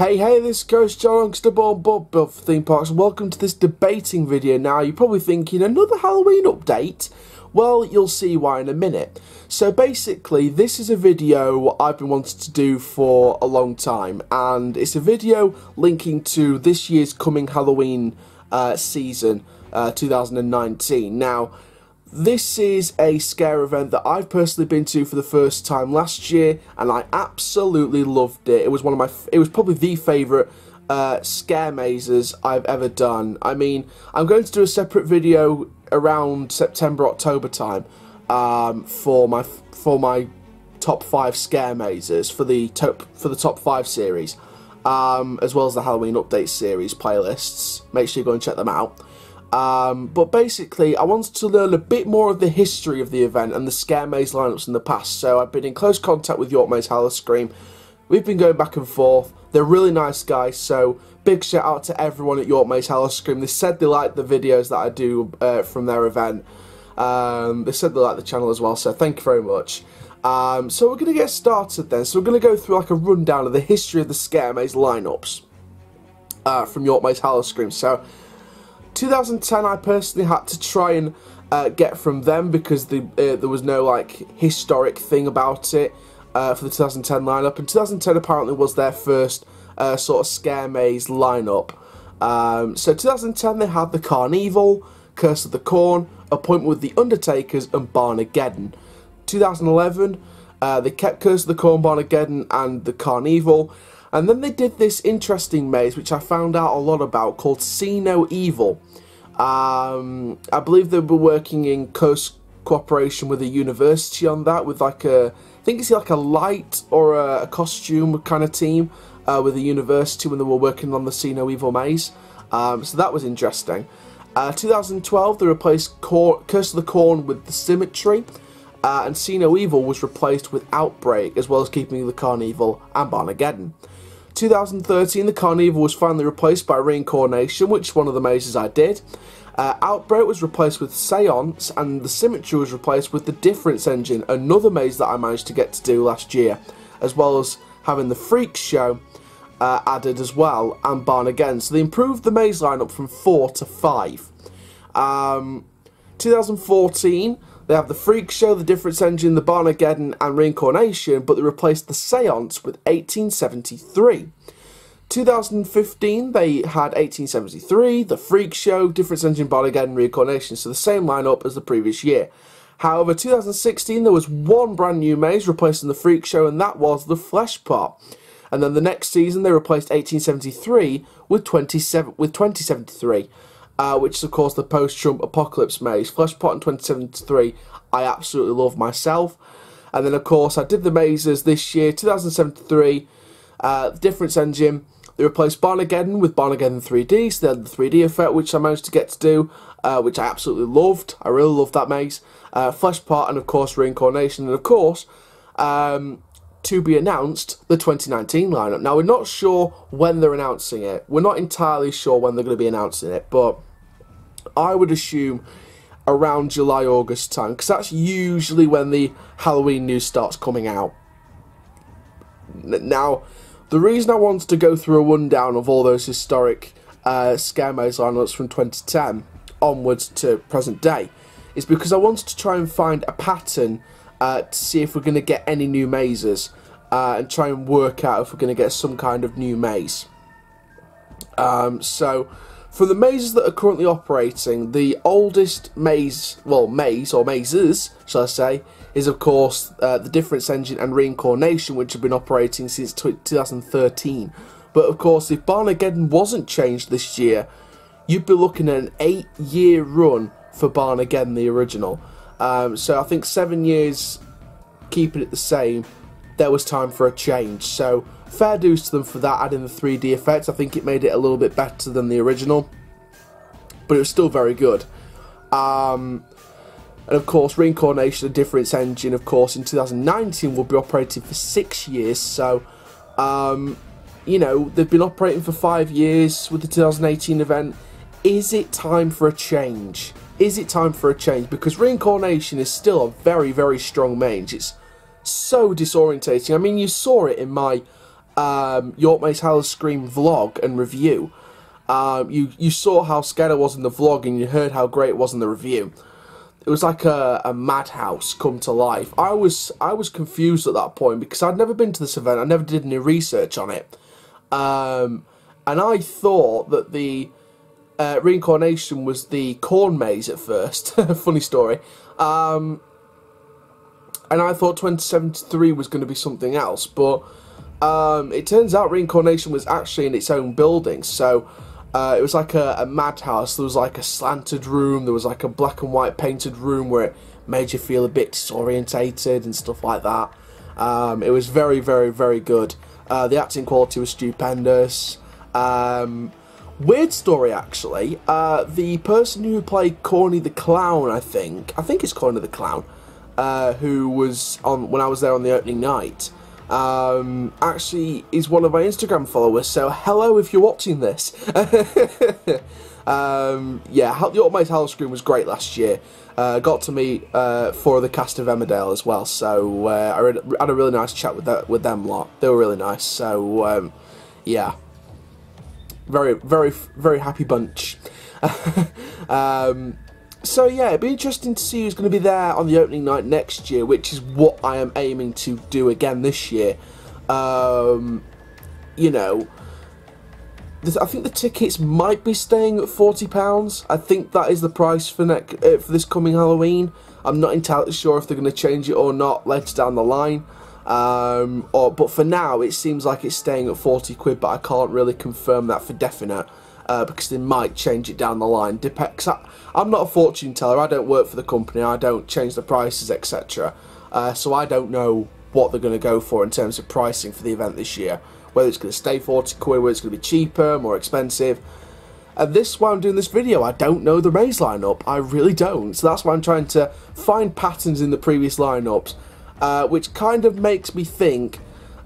Hey, this is Coach John Born Bob for Theme Parks, and welcome to this debating video. Now, you're probably thinking, another Halloween update? Well, you'll see why in a minute. So basically, this is a video I've been wanting to do for a long time, and it's a video linking to this year's coming Halloween season, 2019. Now, this is a scare event that I've personally been to for the first time last year, and I absolutely loved it. It was it was probably the favourite scare mazes I've ever done. I mean, I'm going to do a separate video around September, October time for my top 5 scare mazes for the top 5 series, as well as the Halloween update series playlists. Make sure you go and check them out. But basically, I wanted to learn a bit more of the history of the event and the scare maze lineups in the past. So I've been in close contact with York Maze Hallowscream. We've been going back and forth. They're really nice guys, so big shout out to everyone at York Maze Hallowscream. They said they liked the videos that I do from their event. They said they liked the channel as well, so thank you very much. So we're going to get started then. So we're going to go through like a rundown of the history of the scare maze lineups from York Maze Hallowscream. So 2010, I personally had to try and get from them because there was no like historic thing about it for the 2010 lineup, and 2010 apparently was their first sort of scare maze lineup. So 2010 they had the Carnival, Curse of the Corn, Appointment with the Undertakers, and Barnageddon. 2011 they kept Curse of the Corn, Barnageddon, and the Carnival. And then they did this interesting maze, which I found out a lot about, called See No Evil. I believe they were working in close cooperation with a university on that, with like I think it's like a light or a costume kind of team with a university when they were working on the See No Evil maze. So that was interesting. 2012, they replaced Curse of the Corn with the Symmetry. And See No Evil was replaced with Outbreak, as well as keeping the Carnival and Barnageddon. 2013, the Carnival was finally replaced by Reincarnation, which is one of the mazes I did. Outbreak was replaced with Seance, and the Symmetry was replaced with the Difference Engine, another maze that I managed to get to do last year, as well as having the Freak Show added as well, and Barnageddon. So they improved the maze lineup from 4 to 5. 2014, they have the Freak Show, the Difference Engine, the Barnageddon, and Reincarnation, but they replaced the Seance with 1873. 2015, they had 1873, the Freak Show, Difference Engine, Barnageddon, Reincarnation, so the same lineup as the previous year. However, 2016, there was one brand new maze replacing the Freak Show, and that was the Flesh Pot. And then the next season, they replaced 1873 with 2073. Which is of course the post-Trump Apocalypse maze. Flesh Pot in 2073 I absolutely love myself. And then of course I did the mazes this year. 2073, the Difference Engine, they replaced Barnageddon with Barnageddon 3D, so they had the 3D effect, which I managed to get to do, which I absolutely loved. I really loved that maze. Flesh Pot, and of course Reincarnation, and of course to be announced, the 2019 lineup. Now we're not sure when they're announcing it. We're not entirely sure when they're going to be announcing it, but I would assume around July, August time, because that's usually when the Halloween news starts coming out. Now, the reason I wanted to go through a rundown of all those historic scare maze lineups from 2010 onwards to present day is because I wanted to try and find a pattern to see if we're going to get any new mazes and try and work out if we're going to get some kind of new maze. So, for the mazes that are currently operating, the oldest maze, well, maze, or mazes, shall I say, is of course the Difference Engine and Reincarnation, which have been operating since 2013. But of course, if Barnageddon wasn't changed this year, you'd be looking at an 8-year run for Barnageddon, the original. So I think 7 years keeping it the same, there was time for a change. So fair dues to them for that, adding the 3D effects. I think it made it a little bit better than the original, but it was still very good. And of course, Reincarnation, the Difference Engine, of course, in 2019 will be operating for 6 years. So, you know, they've been operating for 5 years with the 2018 event. Is it time for a change? Is it time for a change? Because Reincarnation is still a very, very strong maze. It's so disorientating. I mean, you saw it in my York Maze Hallowscream vlog and review, you saw how scared I was in the vlog, and you heard how great it was in the review. It was like a madhouse come to life. I was confused at that point because I'd never been to this event. I never did any research on it, and I thought that the reincarnation was the corn maze at first. Funny story. And I thought 2073 was going to be something else, but it turns out reincarnation was actually in its own building. So it was like a madhouse. There was like a slanted room, there was like a black and white painted room where it made you feel a bit disorientated and stuff like that. It was very, very, very good. The acting quality was stupendous. Weird story, actually. The person who played Corny the Clown, I think it's Corny the Clown, who was on when I was there on the opening night, actually is one of my Instagram followers. So hello if you're watching this. Yeah, the York Maze Hallowscream was great last year. Got to meet 4 of the cast of Emmerdale as well. So I had a really nice chat with them lot. They were really nice. So yeah. Very, very, very happy bunch. So yeah, it'd be interesting to see who's going to be there on the opening night next year, which is what I am aiming to do again this year. You know, I think the tickets might be staying at £40. I think that is the price for this coming Halloween. I'm not entirely sure if they're going to change it or not later down the line. But for now, it seems like it's staying at 40 quid, but I can't really confirm that for definite, because they might change it down the line. I'm not a fortune teller, I don't work for the company, I don't change the prices, etc. So I don't know what they're going to go for in terms of pricing for the event this year. Whether it's going to stay 40 quid, whether it's going to be cheaper, more expensive. And this is why I'm doing this video. I don't know the maze lineup, I really don't. So that's why I'm trying to find patterns in the previous lineups. Which kind of makes me think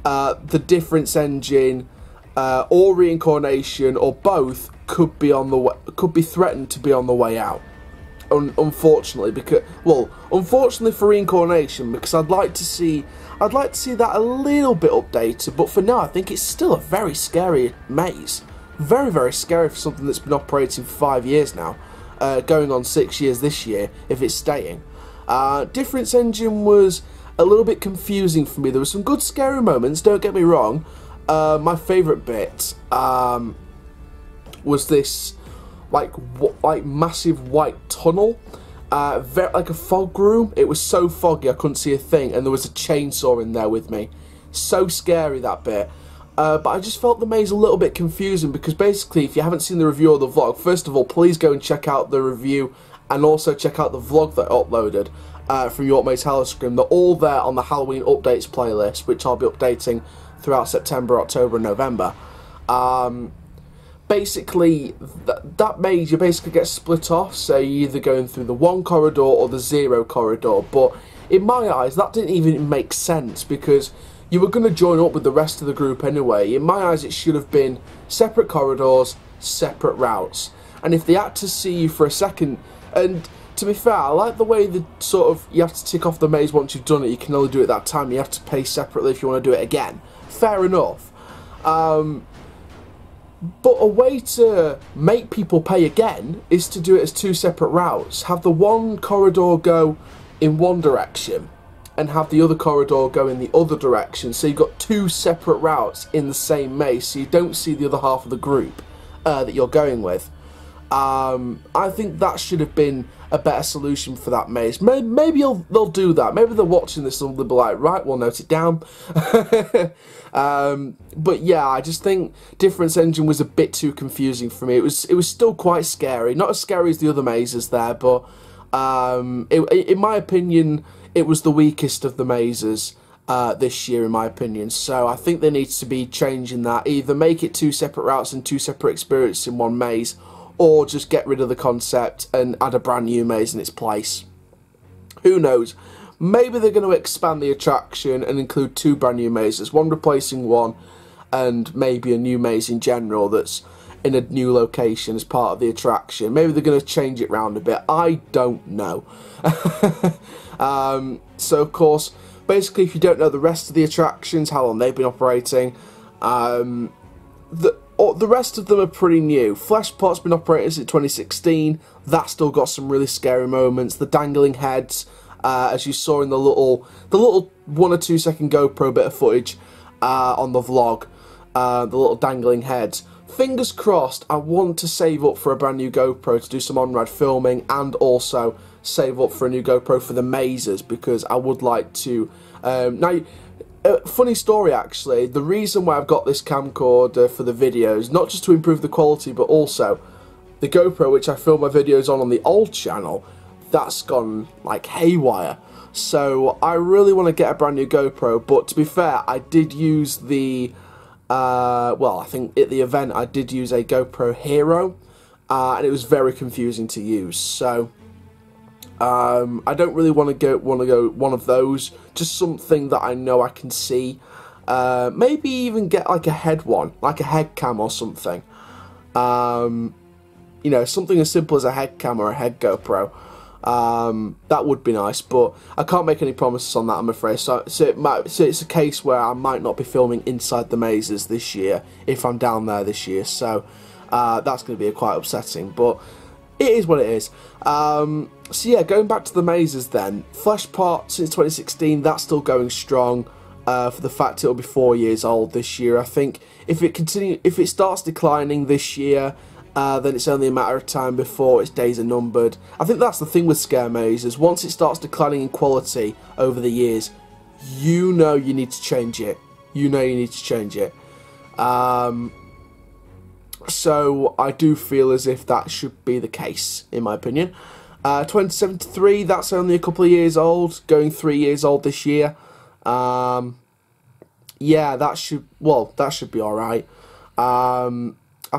the difference engine or reincarnation or both could be threatened to be on the way out. Unfortunately, unfortunately for reincarnation, because I'd like to see that a little bit updated. But for now, I think it's still a very scary maze. Very, very scary for something that's been operating for 5 years now, going on 6 years this year if it's staying. Difference engine was a little bit confusing for me. There were some good scary moments, don't get me wrong. My favourite bit was this like massive white tunnel, like a fog room. It was so foggy I couldn't see a thing, and there was a chainsaw in there with me. So scary, that bit. But I just felt the maze a little bit confusing, because basically, if you haven't seen the review or the vlog, first of all, please go and check out the review and also check out the vlog that I uploaded from York Maze Hallowscream. They're all there on the Halloween updates playlist, which I'll be updating throughout September, October and November. Basically, that maze, you basically get split off, so you're either going through the 1 corridor or the 0 corridor, but in my eyes that didn't even make sense, because you were going to join up with the rest of the group anyway. In my eyes, it should have been separate corridors, separate routes, and if they had to see you for a second, and to be fair, I like the way that sort of you have to tick off the maze once you've done it. You can only do it that time. You have to pay separately if you want to do it again. Fair enough. But a way to make people pay again is to do it as 2 separate routes. Have the 1 corridor go in one direction and have the other corridor go in the other direction. So you've got 2 separate routes in the same maze, so you don't see the other half of the group that you're going with. I think that should have been a better solution for that maze. Maybe they'll do that. Maybe they're watching this and they'll be like, right, we'll note it down. But yeah, I just think Difference Engine was a bit too confusing for me. It was still quite scary. Not as scary as the other mazes there, but in my opinion, it was the weakest of the mazes this year, in my opinion. So I think there needs to be changing that. Either make it 2 separate routes and 2 separate experiences in one maze, or just get rid of the concept and add a brand new maze in its place. Who knows? Maybe they're going to expand the attraction and include 2 brand new mazes, 1 replacing 1, and maybe a new maze in general that's in a new location as part of the attraction. Maybe they're going to change it round a bit. I don't know. So of course, basically, if you don't know the rest of the attractions, how long they've been operating, The rest of them are pretty new. Fleshpot's been operating since 2016. That's still got some really scary moments. The dangling heads, as you saw in the little 1 or 2 second GoPro bit of footage on the vlog, the little dangling heads. Fingers crossed, I want to save up for a brand new GoPro to do some on-ride filming, and also save up for a new GoPro for the mazes, because I would like to... funny story actually, the reason why I've got this camcorder for the videos, not just to improve the quality, but also the GoPro, which I film my videos on the old channel, that's gone like haywire. So I really want to get a brand new GoPro, but to be fair, I did use the... well, I think at the event I did use a GoPro Hero, and it was very confusing to use. So I don't really want to go one of those. Just something that I know I can see. Maybe even get like a head one, like a head cam or something. You know, something as simple as a head cam or a head GoPro. That would be nice, but I can't make any promises on that, I'm afraid. So it's a case where I might not be filming inside the mazes this year if I'm down there this year. So that's going to be quite upsetting, but it is what it is. So yeah, going back to the mazes then. Fleshpot since 2016, that's still going strong. For the fact it'll be 4 years old this year. I think if it starts declining this year, then it's only a matter of time before its days are numbered. I think that's the thing with scare mazes. Once it starts declining in quality over the years, you know you need to change it. You know you need to change it. So I do feel as if that should be the case, in my opinion. 2073, that's only a couple of years old, going 3 years old this year. Yeah, that should be alright. I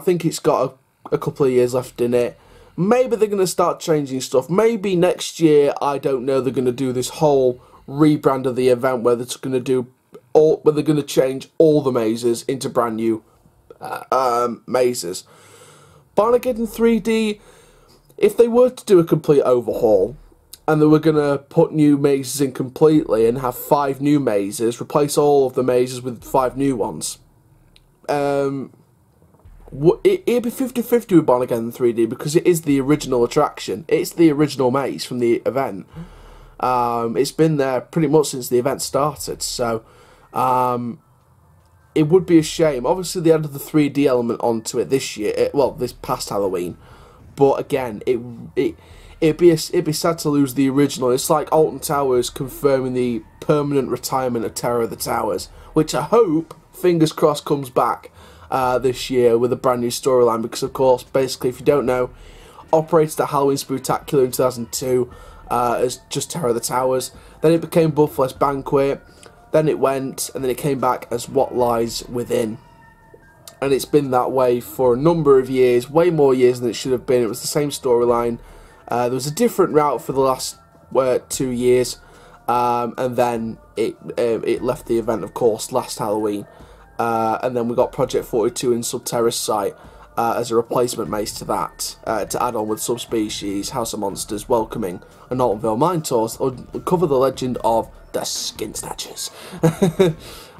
think it's got a couple of years left in it. Maybe they're going to start changing stuff. Maybe next year, I don't know, they're going to do this whole rebrand of the event where they're going to change all the mazes into brand new mazes. Barnageddon 3D, if they were to do a complete overhaul and they were going to put new mazes in completely and have 5 new mazes, replace all of the mazes with 5 new ones, it'd be 50-50 with Barnageddon 3D, because it is the original attraction. It's the original maze from the event. It's been there pretty much since the event started, so it would be a shame. Obviously they added the 3D element onto it this year, this past Halloween, but again, it'd be sad to lose the original. It's like Alton Towers confirming the permanent retirement of Terror of the Towers, which I hope, fingers crossed, comes back this year with a brand new storyline, because of course, basically, if you don't know, operated at Halloween Spooktacular in 2002 as just Terror of the Towers, then it became Bloodflesh Banquet, then it went, and then it came back as What Lies Within. And it's been that way for a number of years, way more years than it should have been. It was the same storyline. There was a different route for the last 2 years, and then it left the event, of course, last Halloween. And then we got Project 42 in Subterrace site as a replacement maze to that, to add on with Subspecies, House of Monsters, Welcoming, and Altonville Mine Tours, uncover the legend of the Skin Snatchers.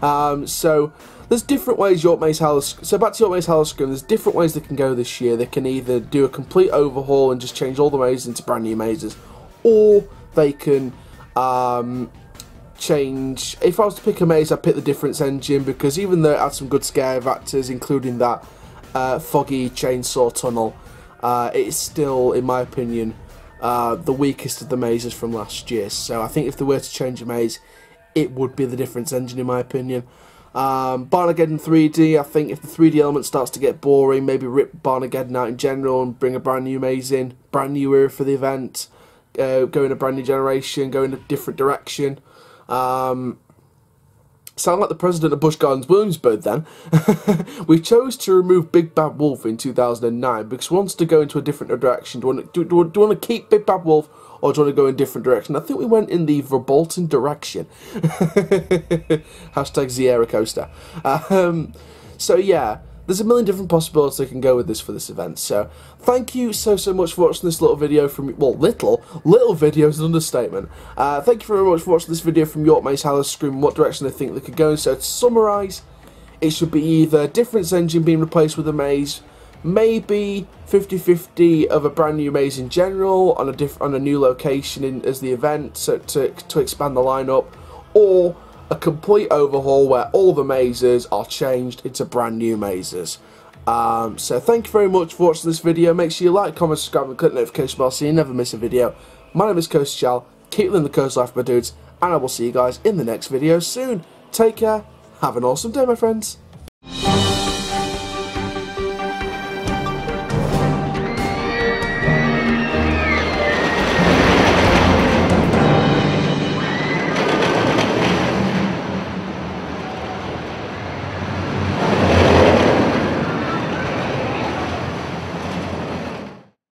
So there's different ways York Maze Hallowscream. So back to York Maze Hallowscream, there's different ways they can go this year. They can either do a complete overhaul and just change all the mazes into brand new mazes, or they can change. If I was to pick a maze, I'd pick the Difference engine, because even though it had some good scare factors, including that foggy chainsaw tunnel, it's still, in my opinion, the weakest of the mazes from last year. So I think if they were to change a maze, it would be the Difference engine, in my opinion. Barnageddon 3D, I think if the 3D element starts to get boring, maybe rip Barnageddon out in general and bring a brand new maze in, brand new era for the event, go in a brand new generation, go in a different direction. Sound like the president of Busch Gardens Williamsburg then. We chose to remove Big Bad Wolf in 2009 because we wanted to go into a different direction. Do you want to keep Big Bad Wolf, or do you want to go in a different direction? I think we went in the Verbolten direction. Hashtag Sierra Coaster. So yeah, there's a million different possibilities they can go with this for this event. So thank you so much for watching this little video from, well, little video is an understatement. Thank you very much for watching this video from York Maze Hallowscream and what direction they think they could go in. So to summarise, it should be either difference engine being replaced with a maze, maybe 50-50 of a brand new maze in general on a new location as the event to expand the lineup, or a complete overhaul where all the mazes are changed into brand new mazes. So thank you very much for watching this video. Make sure you like, comment, subscribe and click the notification bell so you never miss a video. My name is Coast Chal, keep living the coast life, my dudes, and I will see you guys in the next video soon. Take care, have an awesome day, my friends.